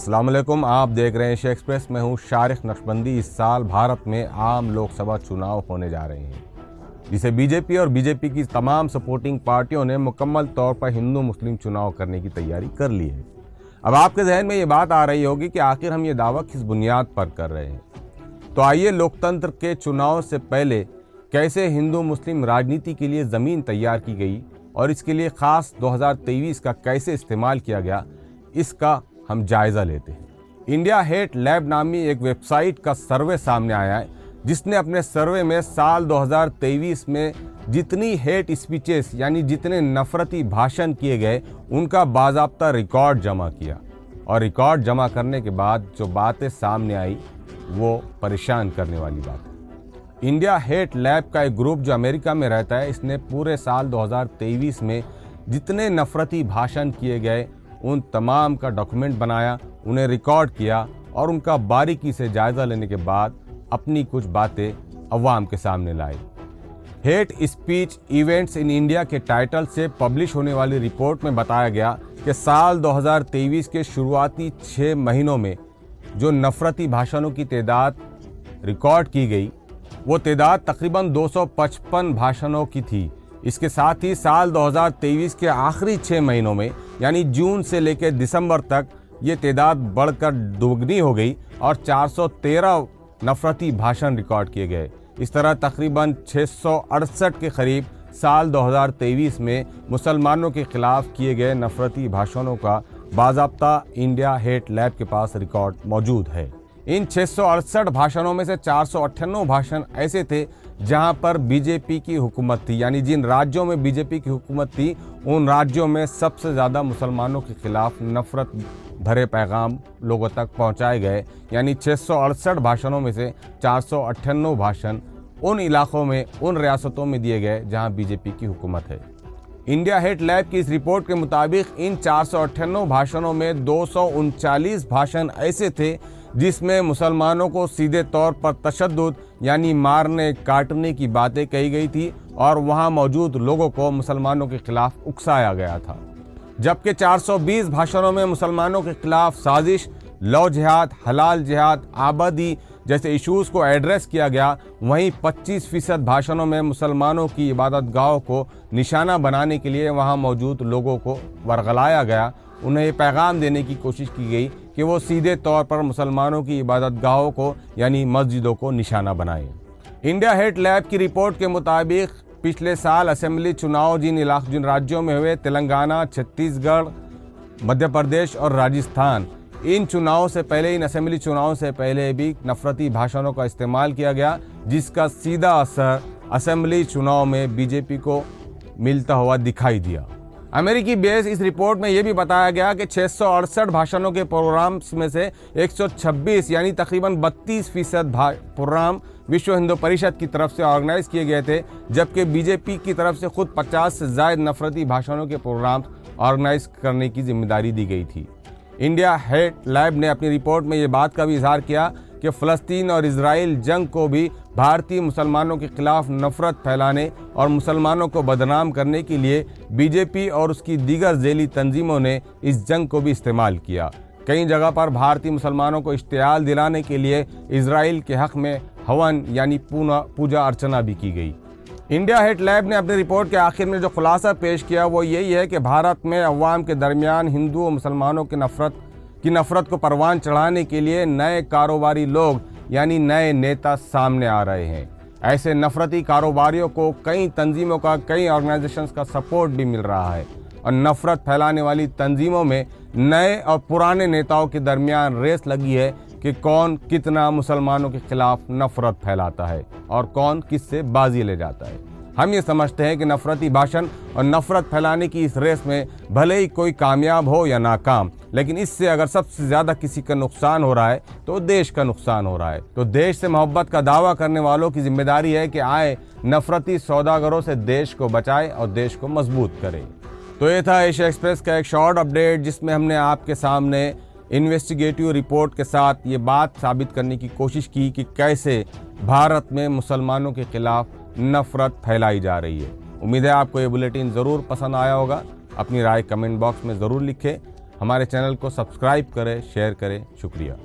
अस्सलाम वालेकुम, आप देख रहे हैं एशिया एक्सप्रेस। मैं हूं शारिक नक्शबंदी। इस साल भारत में आम लोकसभा चुनाव होने जा रहे हैं, जिसे बीजेपी और बीजेपी की तमाम सपोर्टिंग पार्टियों ने मुकम्मल तौर पर हिंदू मुस्लिम चुनाव करने की तैयारी कर ली है। अब आपके जहन में ये बात आ रही होगी कि आखिर हम ये दावा किस बुनियाद पर कर रहे हैं। तो आइए, लोकतंत्र के चुनाव से पहले कैसे हिंदू मुस्लिम राजनीति के लिए ज़मीन तैयार की गई और इसके लिए ख़ास 2023 का कैसे इस्तेमाल किया गया, इसका हम जायज़ा लेते हैं। इंडिया हेट लैब नामी एक वेबसाइट का सर्वे सामने आया है, जिसने अपने सर्वे में साल 2023 में जितनी हेट स्पीचेस यानी जितने नफरती भाषण किए गए उनका बाज़ाब्ता रिकॉर्ड जमा किया। और रिकॉर्ड जमा करने के बाद जो बातें सामने आई वो परेशान करने वाली बात है। इंडिया हेट लैब का एक ग्रुप जो अमेरिका में रहता है, इसने पूरे साल 2023 में जितने नफरती भाषण किए गए उन तमाम का डॉक्यूमेंट बनाया, उन्हें रिकॉर्ड किया और उनका बारीकी से जायज़ा लेने के बाद अपनी कुछ बातें अवाम के सामने लाई। Hate speech events in India के टाइटल से पब्लिश होने वाली रिपोर्ट में बताया गया कि साल 2023 के शुरुआती 6 महीनों में जो नफरती भाषणों की तादाद रिकॉर्ड की गई, वो तादाद तकरीबन 255 भाषणों की थी। इसके साथ ही साल 2023 के आखिरी 6 महीनों में यानी जून से लेकर दिसंबर तक ये तादाद बढ़कर दोगुनी हो गई और 413 नफरती भाषण रिकॉर्ड किए गए। इस तरह तकरीबन 668 के करीब साल 2023 में मुसलमानों के खिलाफ किए गए नफरती भाषणों का बाज़ाब्ता इंडिया हेट लैब के पास रिकॉर्ड मौजूद है। इन 668 भाषणों में से 498 भाषण ऐसे थे जहां पर बीजेपी की हुकूमत थी, यानी जिन राज्यों में बीजेपी की हुकूमत थी उन राज्यों में सबसे ज़्यादा मुसलमानों के खिलाफ नफरत भरे पैगाम लोगों तक पहुंचाए गए। यानी 668 भाषणों में से 498 भाषण उन इलाकों में, उन रियासतों में दिए गए जहां बीजेपी की हुकूमत है। इंडिया हेट लैब की इस रिपोर्ट के मुताबिक इन 498 भाषणों में 239 भाषण ऐसे थे जिसमें मुसलमानों को सीधे तौर पर तशद्दुद यानी मारने काटने की बातें कही गई थी और वहां मौजूद लोगों को मुसलमानों के खिलाफ उकसाया गया था। जबकि 420 भाषणों में मुसलमानों के खिलाफ साजिश, लव जिहाद, हलाल जिहाद, आबादी जैसे इश्यूज़ को एड्रेस किया गया। वहीं 25% भाषणों में मुसलमानों की इबादत गाहों को निशाना बनाने के लिए वहां मौजूद लोगों को वरगलाया गया। उन्हें ये पैगाम देने की कोशिश की गई कि वो सीधे तौर पर मुसलमानों की इबादत गाहों को यानी मस्जिदों को निशाना बनाएं। इंडिया हेट लैब की रिपोर्ट के मुताबिक पिछले साल असेंबली चुनाव जिन राज्यों में हुए, तेलंगाना, छत्तीसगढ़, मध्य प्रदेश और राजस्थान, इन चुनावों से पहले, इन असेंबली चुनावों से पहले भी नफरती भाषणों का इस्तेमाल किया गया, जिसका सीधा असर असेंबली चुनाव में बीजेपी को मिलता हुआ दिखाई दिया। अमेरिकी बेस इस रिपोर्ट में यह भी बताया गया कि 668 भाषणों के प्रोग्राम्स में से 126 यानी तकरीबन 32% प्रोग्राम विश्व हिंदू परिषद की तरफ से ऑर्गेनाइज किए गए थे, जबकि बीजेपी की तरफ से खुद 50 से ज़ायद नफरती भाषणों के प्रोग्राम ऑर्गेनाइज करने की जिम्मेदारी दी गई थी। इंडिया हेट लैब ने अपनी रिपोर्ट में ये बात का भी इजहार किया कि फ़लस्तीन और इजराइल जंग को भी भारतीय मुसलमानों के खिलाफ नफरत फैलाने और मुसलमानों को बदनाम करने के लिए बीजेपी और उसकी दीगर झेली तंजीमों ने इस जंग को भी इस्तेमाल किया। कई जगह पर भारतीय मुसलमानों को इश्तियाल दिलाने के लिए इजराइल के हक़ में हवन यानी पूजा अर्चना भी की गई। इंडिया हेट लैब ने अपनी रिपोर्ट के आखिर में जो खुलासा पेश किया वो यही है कि भारत में अवाम के दरमियान हिंदू और मुसलमानों की नफरत को परवान चढ़ाने के लिए नए कारोबारी लोग यानी नए नेता सामने आ रहे हैं। ऐसे नफरती कारोबारियों को कई तंजीमों का, कई ऑर्गेनाइजेशंस का सपोर्ट भी मिल रहा है और नफरत फैलाने वाली तंजीमों में नए और पुराने नेताओं के दरमियान रेस लगी है कि कौन कितना मुसलमानों के खिलाफ नफरत फैलाता है और कौन किससे बाजी ले जाता है। हम ये समझते हैं कि नफरती भाषण और नफरत फैलाने की इस रेस में भले ही कोई कामयाब हो या नाकाम, लेकिन इससे अगर सबसे ज़्यादा किसी का नुकसान हो रहा है तो देश का नुकसान हो रहा है। तो देश से मोहब्बत का दावा करने वालों की जिम्मेदारी है कि आए नफरती सौदागरों से देश को बचाए और देश को मजबूत करें। तो ये था एशिया एक्सप्रेस का एक शॉर्ट अपडेट, जिसमें हमने आपके सामने इन्वेस्टिगेटिव रिपोर्ट के साथ ये बात साबित करने की कोशिश की कि कैसे भारत में मुसलमानों के खिलाफ नफरत फैलाई जा रही है। उम्मीद है आपको ये बुलेटिन ज़रूर पसंद आया होगा। अपनी राय कमेंट बॉक्स में ज़रूर लिखें। हमारे चैनल को सब्सक्राइब करें, शेयर करें। शुक्रिया।